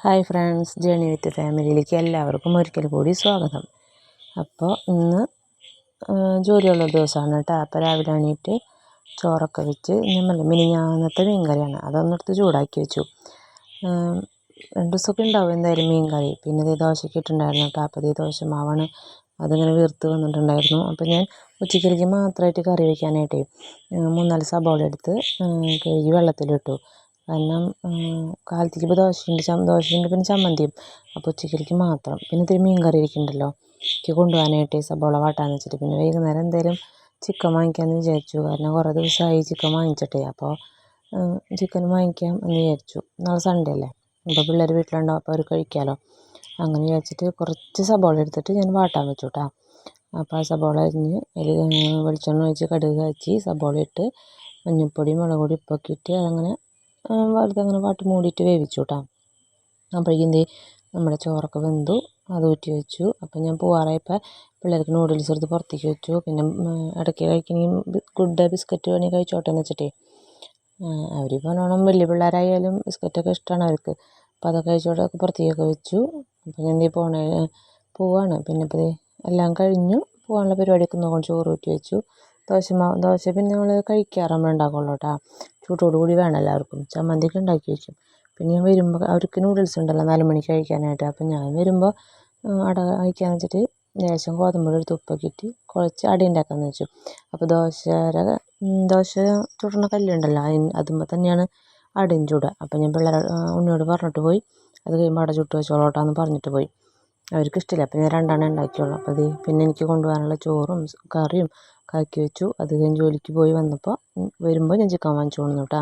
Hi friends, journey വിത്ത് ഫാമിലിയിലേക്ക് എല്ലാവർക്കും ഒരിക്കൽ കൂടി സ്വാഗതം. അപ്പോൾ ഇന്ന് ജോലിയുള്ള ദിവസമാണ് കേട്ടോ. അപ്പോൾ രാവിലെ എണീറ്റ് ചോറൊക്കെ വെച്ച് മിനിഞ്ഞാന്നത്തെ മീൻ കറിയാണ്, അതൊന്നെടുത്ത് ചൂടാക്കി വെച്ചു. 2 ദിവസമൊക്കെ ഉണ്ടാവും എന്തായാലും മീൻ കറി. പിന്നെ ഇത് ദോശയ്ക്ക് ഇട്ടുണ്ടായിരുന്നു കേട്ടോ. അപ്പോൾ ഈ ദോശ മാവാണ്, അതിങ്ങനെ വീർത്ത് വന്നിട്ടുണ്ടായിരുന്നു. അപ്പോൾ ഞാൻ ഉച്ചക്കലേക്ക് മാത്രമായിട്ട് കറി വയ്ക്കാനായിട്ടേ 3-4 സബോള എടുത്ത് കഴുകി വെള്ളത്തിലിട്ടു. കാരണം കാലത്തേക്ക് ഇപ്പോൾ ദോശയുണ്ട് പിന്നെ ചമ്മന്തിയും. അപ്പോൾ ഉച്ചക്കലേക്ക് മാത്രം. പിന്നെ ഇത്തിരി മീൻ കറി ഇരിക്കുന്നുണ്ടല്ലോ, എനിക്ക് കൊണ്ടുപോകാനായിട്ട് സബോള വാട്ടാന്ന് വെച്ചിട്ട്. പിന്നെ വൈകുന്നേരം എന്തായാലും ചിക്കൻ വാങ്ങിക്കാമെന്ന് വിചാരിച്ചു. കാരണം കുറേ ദിവസമായി ചിക്കൻ വാങ്ങിച്ചിട്ടേ. അപ്പോൾ ചിക്കൻ വാങ്ങിക്കാം എന്ന് വിചാരിച്ചു. നാളെ സൺഡേ അല്ലേ, അപ്പോൾ പിള്ളേർ വീട്ടിലുണ്ടാവും, അപ്പോൾ അവർ കഴിക്കാമല്ലോ. അങ്ങനെ വിചാരിച്ചിട്ട് കുറച്ച് സബോള എടുത്തിട്ട് ഞാൻ വാട്ടാൻ വെച്ചു കേട്ടോ. അപ്പോൾ ആ സബോള അരിഞ്ഞ് വെളിച്ചെണ്ണ ഒഴിച്ച് കടുക് കാച്ചി സബോള ഇട്ട് മഞ്ഞൾപ്പൊടി മുളക് പൊടി ഉപ്പൊക്കെ ഇട്ട് അതങ്ങനെ അങ്ങനെ വാട്ടി മൂടിയിട്ട് വേവിച്ചു കേട്ടോ. അപ്പോഴേക്കും നമ്മുടെ ചോറൊക്കെ വെന്തു, അത് ഊറ്റി വെച്ചു. അപ്പം ഞാൻ പോവാറായപ്പോൾ പിള്ളേർക്ക് നൂഡിൽസ് എടുത്ത് പുറത്തേക്ക് വെച്ചു. പിന്നെ ഇടയ്ക്ക് കഴിക്കണമെങ്കിൽ ഗുഡ് ബിസ്ക്കറ്റ് വേണമെങ്കിൽ കഴിച്ചോട്ടെ എന്ന് വെച്ചിട്ടേ. അവർ പറഞ്ഞോണം വലിയ പിള്ളേരായാലും ബിസ്ക്കറ്റൊക്കെ ഇഷ്ടമാണ് അവർക്ക്. അപ്പോൾ അതൊക്കെ കഴിച്ചോട്ടെ പുറത്തേക്കൊക്കെ വെച്ചു. അപ്പോൾ ഞാൻ പോവാണ്. പിന്നെ ഇപ്പോൾ എല്ലാം കഴിഞ്ഞു പോകാനുള്ള പരിപാടിയൊക്കെ നോക്കണം. ചോറ് ഊറ്റി വെച്ചു. ദോശ പിന്നെ നമ്മൾ കഴിക്കാറ് നമ്മൾ ഉണ്ടാക്കുള്ളൂ കേട്ടോ. ചൂട്ടോടുകൂടി വേണം എല്ലാവർക്കും. ചമ്മന്തിയൊക്കെ ഉണ്ടാക്കി വെച്ചു. പിന്നെ ഞാൻ വരുമ്പോൾ അവർക്ക് നൂഡിൽസ് ഉണ്ടല്ലോ 4 മണിക്ക് കഴിക്കാനായിട്ട്. അപ്പം ഞാൻ വരുമ്പോൾ അട കഴിക്കാമെന്ന് വെച്ചിട്ട് ലേശം ഗോതമ്പ് എടുത്ത് ഉപ്പൊക്കെ ഇട്ട് കുഴച്ച് അട ഉണ്ടാക്കാമെന്ന് വെച്ചു. അപ്പോൾ ദോശ ചുടുന്ന കല്ലുണ്ടല്ലോ, അതുമ്പോൾ തന്നെയാണ് അടയും ചൂടുക. അപ്പം ഞാൻ ഉണ്ണിയോട് പറഞ്ഞിട്ട് പോയി, അത് കഴിയുമ്പോൾ അട ചുട്ട് വെച്ചോളോട്ടാന്ന് പറഞ്ഞിട്ട് പോയി. അവർക്ക് ഇഷ്ടമില്ല. അപ്പം ഞാൻ 2 ഉണ്ടാക്കിയുള്ളൂ. അപ്പോൾ പിന്നെ എനിക്ക് കൊണ്ടുപോകാനുള്ള ചോറും കറിയും കാക്കി വെച്ചു. അത് കഴിഞ്ഞ് ജോലിക്ക് പോയി വരുമ്പോൾ ഞാൻ ചിക്കൻ വാങ്ങിച്ചു കൊണ്ടു കേട്ടോ.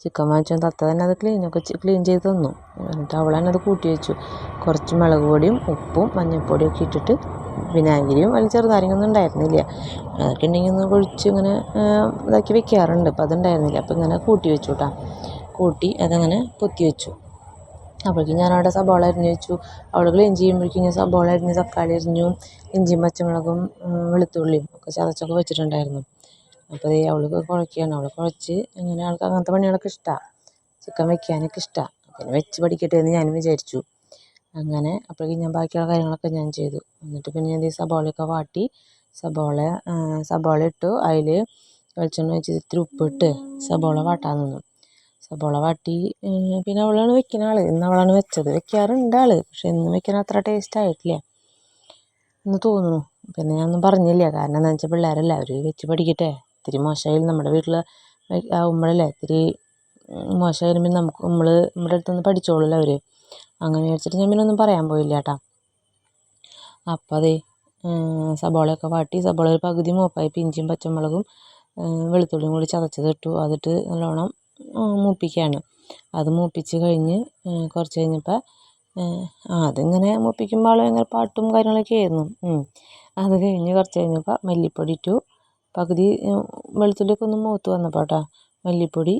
ചിക്കൻ വാങ്ങിച്ചാൽ തത്ത തന്നെ അത് ക്ലീൻ ചെയ്ത് തന്നു. എന്നിട്ട് അവൾ തന്നെ അത് കൂട്ടി വെച്ചു. കുറച്ച് മുളക് പൊടിയും ഉപ്പും മഞ്ഞൾപ്പൊടിയും ഒക്കെ ഇട്ടിട്ട് വിനാഗിരിയും വലിയ ചെറുനാരങ്ങയൊന്നും ഉണ്ടായിരുന്നില്ല. അതൊക്കെ ഉണ്ടെങ്കിൽ ഒന്ന് ഒഴിച്ച് ഇങ്ങനെ ഇതാക്കി വെക്കാറുണ്ട്. അപ്പോൾ അതുണ്ടായിരുന്നില്ല. അപ്പോൾ ഇങ്ങനെ കൂട്ടി വെച്ചു കേട്ടോ. കൂട്ടി അതങ്ങനെ പൊത്തി വെച്ചു. അപ്പോഴേക്കും ഞാനവിടെ സബോള അരിഞ്ഞ് വെച്ചു. അവൾ ക്ലീൻ ചെയ്യുമ്പോഴേക്കും ഞാൻ സബോള അരിഞ്ഞ് തക്കാളി അരിഞ്ഞു ഇഞ്ചിയും പച്ചമുളകും വെളുത്തുള്ളിയും ഒക്കെ ചതച്ചൊക്കെ വെച്ചിട്ടുണ്ടായിരുന്നു. അപ്പോൾ അവൾ കുഴയ്ക്കുകയാണ്. അവൾ കുഴച്ച് അങ്ങനെ ആൾക്ക് അങ്ങനത്തെ പണികളൊക്കെ ഇഷ്ടമാണ്. ചിക്കൻ വെക്കാനൊക്കെ ഇഷ്ടമാണ്. പിന്നെ വെച്ച് പഠിക്കട്ടെ എന്ന് ഞാനും വിചാരിച്ചു. അങ്ങനെ അപ്പോഴേക്കും ഞാൻ ബാക്കിയുള്ള കാര്യങ്ങളൊക്കെ ഞാൻ ചെയ്തു. എന്നിട്ട് പിന്നെ ഞാൻ സബോളയൊക്കെ വാട്ടി സബോള ഇട്ടു. അതിൽ വെളിച്ചെണ്ണ വെച്ച് ഇത്തിരി ഉപ്പിട്ട് സബോള വാട്ടാൻ നിന്നു. സബോള വാട്ടി പിന്നെ അവളാണ് വെക്കുന്ന ആൾ. ഇന്ന് അവളാണ് വെക്കാറുണ്ട് ആൾ. പക്ഷെ ഇന്ന് വെക്കാൻ അത്ര ടേസ്റ്റ് ആയിട്ടില്ല എന്ന് തോന്നുന്നു. പിന്നെ ഞാനൊന്നും പറഞ്ഞില്ല. കാരണം എന്താണെന്ന് വെച്ചാൽ പിള്ളേരല്ല, അവർ വെച്ച് പഠിക്കട്ടെ. ഇത്തിരി മോശമായാലും നമ്മുടെ വീട്ടിൽ ആവുമ്പോഴല്ലേ ഇത്തിരി മോശമായാലും പിന്നെ നമ്മുടെ അടുത്തൊന്ന് പഠിച്ചോളൂല്ലോ അവർ. അങ്ങനെ വെച്ചിട്ട് ഞാൻ പിന്നെ ഒന്നും പറയാൻ പോയില്ല കേട്ടോ. അപ്പോൾ സബോളയൊക്കെ വാട്ടി സബോള ഒരു പകുതി മൂപ്പായി ഇഞ്ചിയും പച്ചമുളകും വെളുത്തുള്ളിയും കൂടി ചതച്ചതിട്ടു. അതിട്ട് നല്ലോണം മൂപ്പിക്കുകയാണ്. അത് മൂപ്പിച്ച് കഴിഞ്ഞ് കുറച്ച് കഴിഞ്ഞപ്പോൾ അതിങ്ങനെ മൂപ്പിക്കുമ്പോൾ ഭയങ്കര പാട്ടും കാര്യങ്ങളൊക്കെ ആയിരുന്നു. അത് കഴിഞ്ഞ് കുറച്ച് കഴിഞ്ഞപ്പോൾ മല്ലിപ്പൊടി ഇട്ടു. പകുതി വെളുത്തുള്ളിയൊക്കെ ഒന്ന് മൂത്ത് വന്നപ്പോൾ കേട്ടോ മല്ലിപ്പൊടി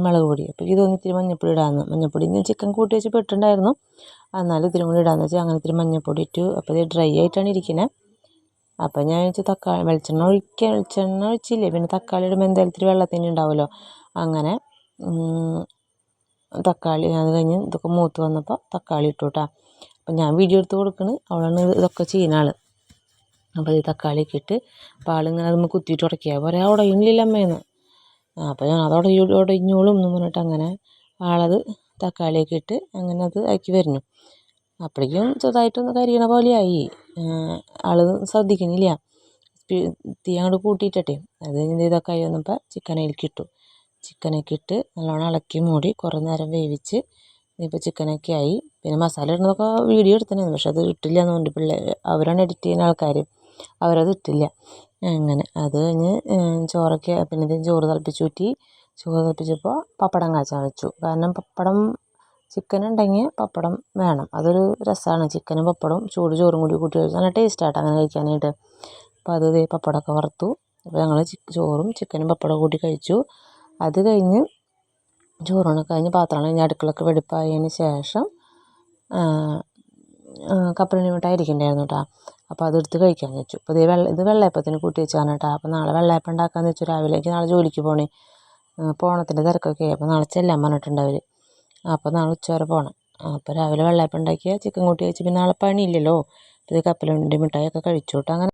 മുളക് പൊടി. അപ്പോൾ ഇതൊന്ന് ഇത്തിരി മഞ്ഞൾപ്പൊടി ഇടാമെന്ന്. മഞ്ഞൾപ്പൊടി ഞാൻ ചിക്കൻ കൂട്ടി വെച്ച് പെട്ടുണ്ടായിരുന്നു, എന്നാലും ഇത്തിരി കൂടി ഇടാമെന്ന് വെച്ചാൽ അങ്ങനെ ഇത്തിരി മഞ്ഞൾപ്പൊടി ഇട്ടു. അപ്പോൾ ഇത് ഡ്രൈ ആയിട്ടാണ് ഇരിക്കുന്നത്. അപ്പോൾ ഞാൻ വെച്ച് വെളിച്ചെണ്ണ ഒഴിച്ചില്ലേ, പിന്നെ തക്കാളി ഇടുമ്പോൾ എന്തായാലും ഇത്തിരി വെള്ളത്തിന് ഉണ്ടാവുമല്ലോ. അങ്ങനെ തക്കാളി അത് കഴിഞ്ഞ് ഇതൊക്കെ മൂത്ത് വന്നപ്പോൾ തക്കാളി ഇട്ടു കേട്ടോ. അപ്പം ഞാൻ വീഡിയോ എടുത്ത് കൊടുക്കണ്, അവളാണ് ഇതൊക്കെ ചെയ്യുന്ന ആൾ. അപ്പോൾ ഈ തക്കാളിയൊക്കെ ഇട്ട് അപ്പോൾ ആളിങ്ങനെ അതൊന്ന് കുത്തിയിട്ട് ഉടക്കിയാൽ പറയാം ഉടയുന്നില്ല അമ്മയെന്ന്. അപ്പോൾ ഞാൻ അത് ഉടഞ്ഞോളും എന്ന് പറഞ്ഞിട്ട് അങ്ങനെ ആളത് തക്കാളിയൊക്കെ ഇട്ട് അങ്ങനെ അത് ആക്കി വരുന്നു. അപ്പോഴേക്കും ചെറുതായിട്ടൊന്ന് കരിയണ പോലെയായി. ആൾ ശ്രദ്ധിക്കുന്നില്ല. തീ അങ്ങോട്ട് കൂട്ടിയിട്ടെ. അത് കഴിഞ്ഞ് ഇതൊക്കെ ആയി വന്നപ്പോൾ ചിക്കനയിലേക്ക് ഇട്ടു. ചിക്കനൊക്കെ ഇട്ട് നല്ലോണം ഇളക്കി മൂടി കുറേ നേരം വേവിച്ച് ഇപ്പോൾ ചിക്കനൊക്കെ ആയി. പിന്നെ മസാല ഇടുന്നതൊക്കെ വീഡിയോ എടുത്തിരുന്നു, പക്ഷെ അത് ഇട്ടില്ല എന്ന് പറഞ്ഞിട്ട് പിള്ളേർ, അവരാണ് എഡിറ്റ് ചെയ്യുന്ന ആൾക്കാർ, അവരത് ഇട്ടില്ല. അങ്ങനെ അത് കഴിഞ്ഞ് ചോറൊക്കെ പിന്നെ ചോറ് തിളപ്പിച്ചപ്പോൾ പപ്പടം കാച്ചാൻ വെച്ചു. കാരണം ചിക്കൻ ഉണ്ടെങ്കിൽ പപ്പടം വേണം, അതൊരു രസമാണ്. ചിക്കനും പപ്പടവും ചോറും കൂടി കൂട്ടി കഴിച്ചാൽ നല്ല ടേസ്റ്റായിട്ട് അങ്ങനെ കഴിക്കാനായിട്ട്. അപ്പോൾ അത് പപ്പടമൊക്കെ വറുത്തു. അപ്പോൾ ഞങ്ങൾ ചോറും ചിക്കനും പപ്പടവും കൂട്ടി കഴിച്ചു. അത് കഴിഞ്ഞ് ചോറൂണൊക്കെ കഴിഞ്ഞ് പാത്രം കഴിഞ്ഞ് അടുക്കളൊക്കെ വെടിപ്പായതിന് ശേഷം കപ്പലണ്ടി മിഠായി ഇരിക്കണ്ടായിരുന്നു കേട്ടോ. അപ്പോൾ അതെടുത്ത് കഴിക്കാമെന്ന് വെച്ചു. അപ്പോൾ ഇത് വെള്ളയപ്പത്തിന് കൂട്ടി വെച്ചാണ് കേട്ടോ. അപ്പോൾ നാളെ വെള്ളയപ്പം ഉണ്ടാക്കാമെന്ന് വെച്ചു. രാവിലേക്ക് നാളെ ജോലിക്ക് പോകണേ, പോണത്തിൻ്റെ തിരക്കൊക്കെ. അപ്പോൾ നാളെ ചെല്ലാൻ പറഞ്ഞിട്ടുണ്ട് അവർ. അപ്പോൾ നാളെ ഉച്ചവരെ പോകണം. അപ്പോൾ രാവിലെ വെള്ളയപ്പം ഉണ്ടാക്കിയ ചിക്കൻ കൂട്ടി കഴിച്ച് പിന്നെ നാളെ പണിയില്ലല്ലോ. ഇത് കപ്പലണ്ടി മിഠായിയൊക്കെ കഴിച്ചു കേട്ടോ. അങ്ങനെ